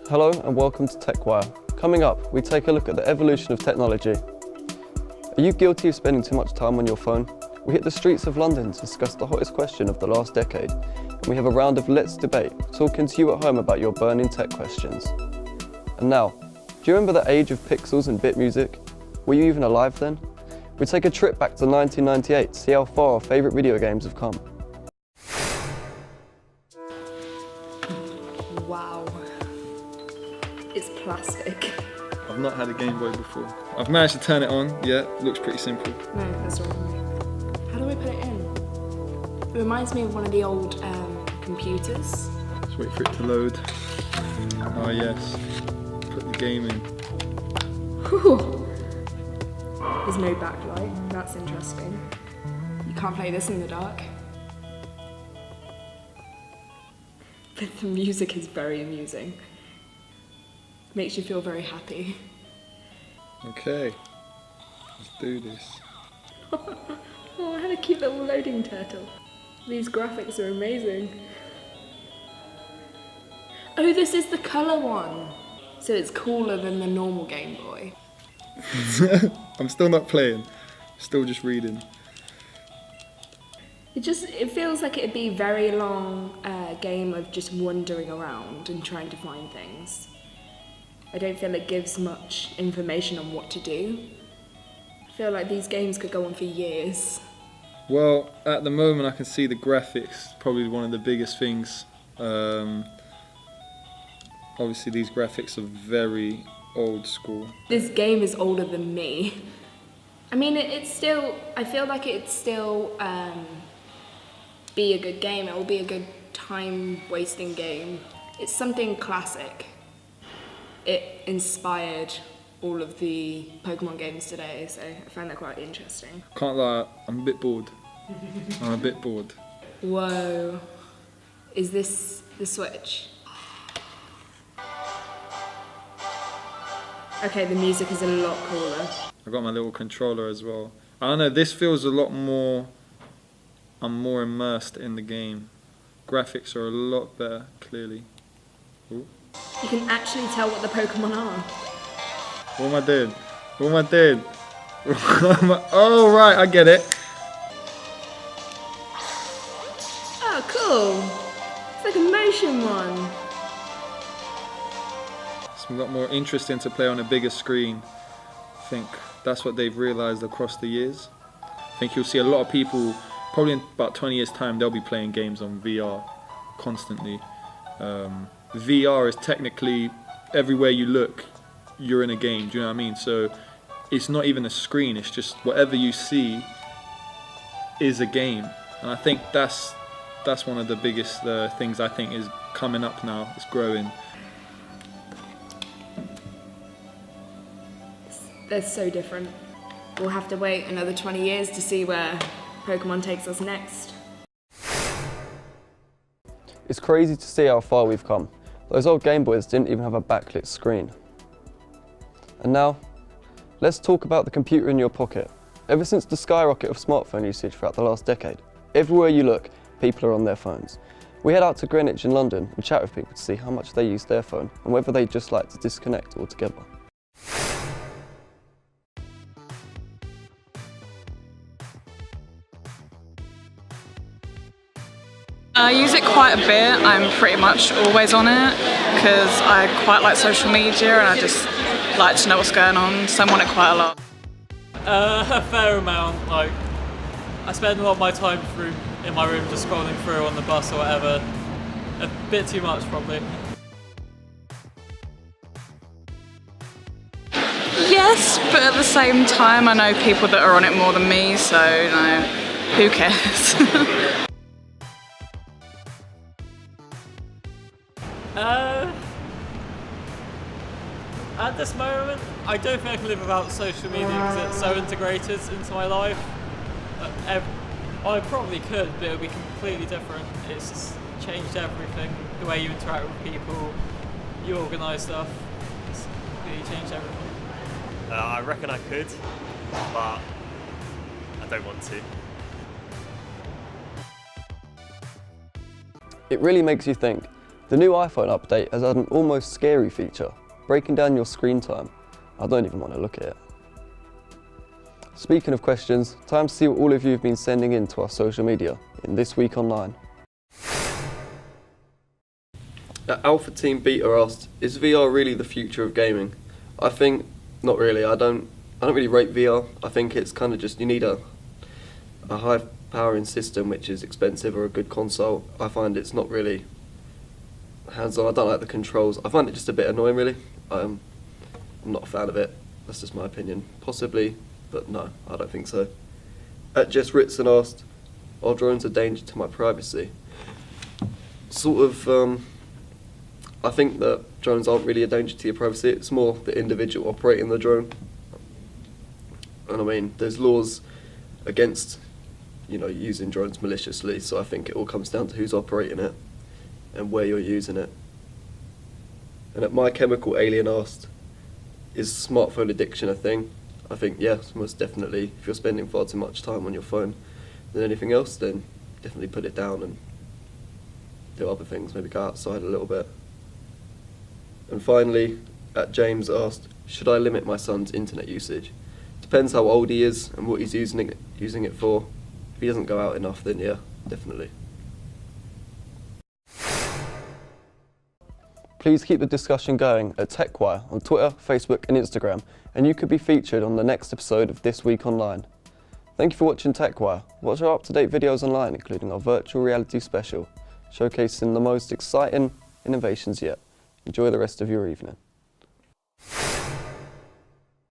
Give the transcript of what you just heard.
Hello and welcome to TechWire. Coming up, we take a look at the evolution of technology. Are you guilty of spending too much time on your phone? We hit the streets of London to discuss the hottest question of the last decade, and we have a round of Let's Debate, talking to you at home about your burning tech questions. And now, do you remember the age of pixels and bit music? Were you even alive then? We take a trip back to 1998 to see how far our favourite video games have come. Wow. It's plastic. I've not had a Game Boy before. I've managed to turn it on, yeah, looks pretty simple. No, that's wrong. How do I put it in? It reminds me of one of the old computers. Just wait for it to load. Oh yes, put the game in. Whew. There's no backlight, that's interesting. You can't play this in the dark. But the music is very amusing. Makes you feel very happy. Okay, let's do this. Oh, I had a cute little loading turtle. These graphics are amazing. Oh, this is the colour one. So it's cooler than the normal Game Boy. I'm still not playing, still just reading. It feels like it'd be a very long game of just wandering around and trying to find things. I don't feel it gives much information on what to do. I feel like these games could go on for years. Well, at the moment I can see the graphics, probably one of the biggest things. Obviously these graphics are very old school. This game is older than me. I mean, I feel like it's still be a good game. It will be a good time-wasting game. It's something classic. It inspired all of the Pokemon games today, so I find that quite interesting. Can't lie, I'm a bit bored. I'm a bit bored. Whoa. Is this the Switch? Okay, the music is a lot cooler. I got my little controller as well. I don't know, this feels a lot more, I'm more immersed in the game. Graphics are a lot better, clearly. Ooh. You can actually tell what the Pokemon are. What am I doing? What am I doing? Oh right, I get it. Oh, cool. It's like a motion one. It's a lot more interesting to play on a bigger screen. I think that's what they've realised across the years. I think you'll see a lot of people, probably in about 20 years time, they'll be playing games on VR constantly. VR is technically, everywhere you look, you're in a game, do you know what I mean? So it's not even a screen, it's just whatever you see is a game. And I think that's one of the biggest things I think is coming up now, it's growing. They're so different. We'll have to wait another 20 years to see where Pokemon takes us next. It's crazy to see how far we've come. Those old Game Boys didn't even have a backlit screen. And now, let's talk about the computer in your pocket. Ever since the skyrocket of smartphone usage throughout the last decade, everywhere you look, people are on their phones. We head out to Greenwich in London and chat with people to see how much they use their phone and whether they just like to disconnect altogether. I use it quite a bit. I'm pretty much always on it because I quite like social media and I just like to know what's going on, so I'm on it quite a lot. A fair amount. Like, I spend a lot of my time in my room just scrolling through on the bus or whatever. A bit too much probably. Yes, but at the same time I know people that are on it more than me, so you know, who cares? At this moment, I don't think I can live without social media because it's so integrated into my life. I probably could, but it would be completely different. It's just changed everything. The way you interact with people, you organise stuff. It's completely changed everything. I reckon I could, but I don't want to. It really makes you think, The new iPhone update has had an almost scary feature, breaking down your screen time. I don't even want to look at it. Speaking of questions, time to see what all of you have been sending in to our social media in This Week Online. Alpha Team Beta asked, is VR really the future of gaming? I think, not really. I don't really rate VR. I think it's kind of just, you need a high powering system which is expensive, or a good console. I find it's not really hands-on. I don't like the controls. I find it just a bit annoying, really. I'm not a fan of it. That's just my opinion. Possibly, but no, I don't think so. Jess Ritson asked, are drones a danger to my privacy? Sort of, I think that drones aren't really a danger to your privacy. It's more the individual operating the drone. And I mean, there's laws against, using drones maliciously, so I think it all comes down to who's operating it and where you're using it. And at My Chemical Alien asked, is smartphone addiction a thing? I think yes, most definitely. If you're spending far too much time on your phone than anything else, then definitely put it down and do other things, maybe go outside a little bit. And finally, James asked, should I limit my son's internet usage? Depends how old he is and what he's using it for. If he doesn't go out enough, then yeah, definitely. Please keep the discussion going at TechWire on Twitter, Facebook and Instagram, and you could be featured on the next episode of This Week Online. Thank you for watching TechWire. Watch our up-to-date videos online, including our virtual reality special, showcasing the most exciting innovations yet. Enjoy the rest of your evening.